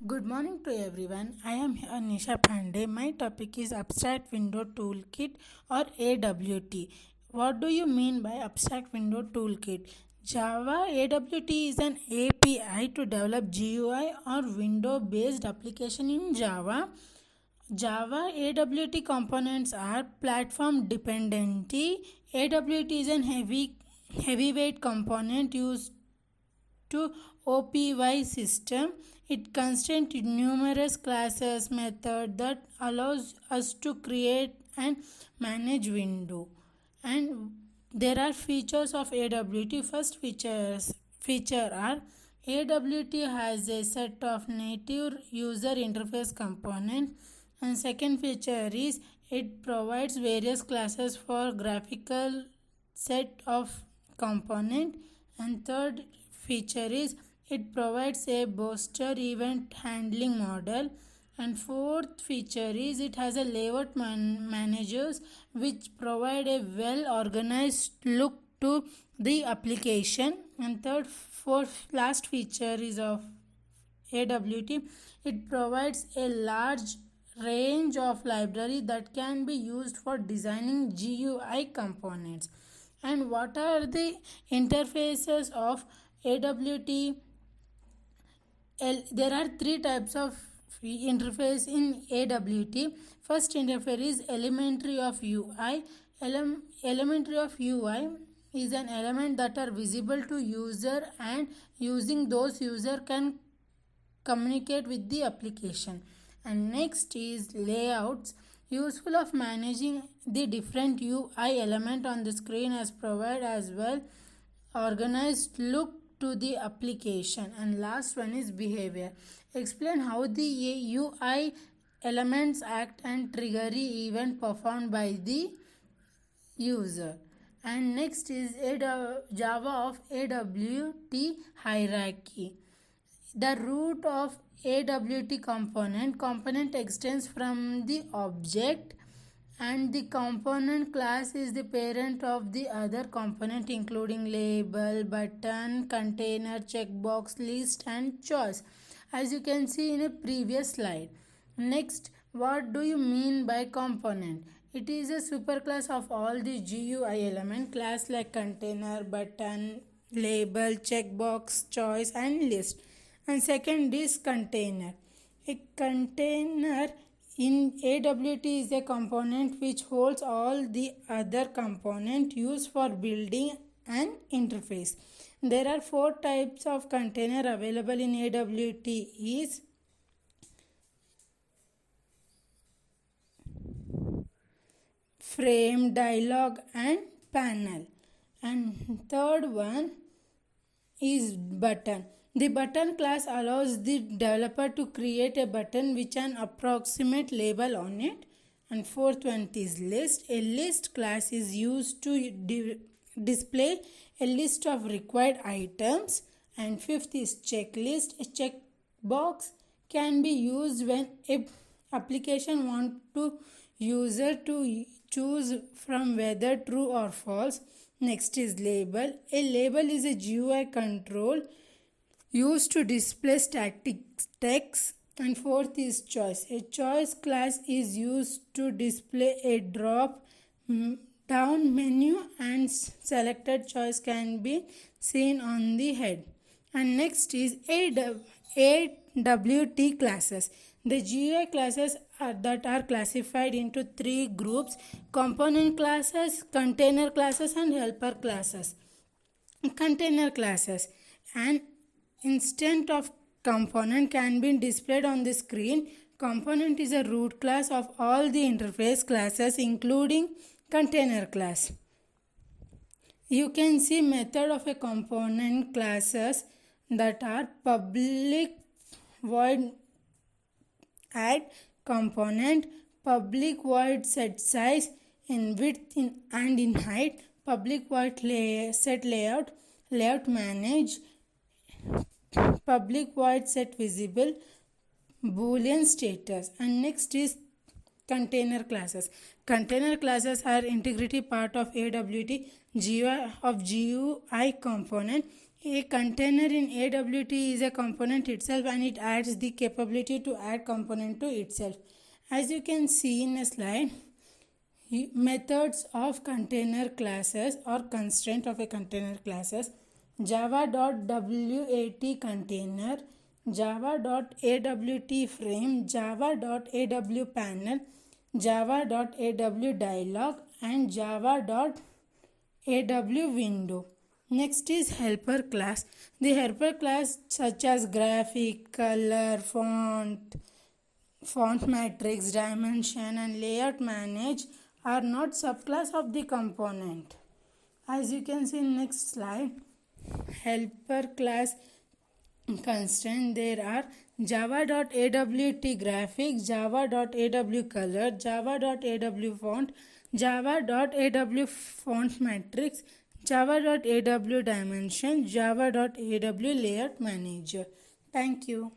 Good morning to everyone. I am here Nisha Pandey. My topic is Abstract Window Toolkit or AWT. What do you mean by Abstract Window Toolkit? Java AWT is an API to develop GUI or window based application in Java. Java AWT components are platform dependency. AWT is an heavyweight component used to OPY system. It contains numerous classes method that allows us to create and manage window. And there are features of AWT. First feature are AWT has a set of native user interface component, and second feature is it provides various classes for graphical set of component, and third feature is it provides a booster event handling model, and fourth feature is it has a layout managers which provide a well organized look to the application, and third fourth last feature is of AWT. It provides a large range of library that can be used for designing GUI components. And what are the interfaces of AWT? There are three types of interface in AWT. First interface is elementary of UI. Elementary of UI is an element that are visible to user, and using those user can communicate with the application. And next is layouts, useful of managing the different UI element on the screen as provide as well organized look to the application. And last one is behavior, explain how the UI elements act and trigger event performed by the user. And next is Java of AWT hierarchy. The root of AWT component extends from the object, and the component class is the parent of the other component including label, button, container, checkbox, list and choice, as you can see in a previous slide. Next, what do you mean by component? It is a superclass of all the GUI element class like container, button, label, checkbox, choice and list. And second is container. A container in AWT is a component which holds all the other component used for building an interface. There are four types of container available in AWT is frame, dialog and panel. And third one is button. The button class allows the developer to create a button with an approximate label on it. And fourth one is list. A list class is used to display a list of required items. And fifth is checklist. A checkbox can be used when a application want to user to choose from whether true or false. Next is label. A label is a GUI control used to display static text. And fourth is choice. A choice class is used to display a drop down menu, and selected choice can be seen on the head. And next is AWT classes. The GUI classes that are classified into three groups: component classes, container classes and helper classes. Container classes, an instance of component can be displayed on the screen. Component is a root class of all the interface classes including container class. You can see method of a component classes that are public void add component, public void set size in width and in height, public void set layout, layout manage, public void set visible, boolean status. And next is container classes. Container classes are integrity part of AWT GUI component. A container in AWT is a component itself and it adds the capability to add component to itself. As you can see in a slide, methods of container classes or constraint of a container classes: java.wat container, java.awt frame, java.aw panel, java.aw dialog, and java.aw window. Next is helper class. The helper class such as graphic, color, font matrix, dimension, and layout manage are not subclass of the component. As you can see in next slide, helper class constraint there are java.awt graphics, java.aw color, java.aw font, java.aw font matrix, java.aw dimension, java.aw layout manager. Thank you.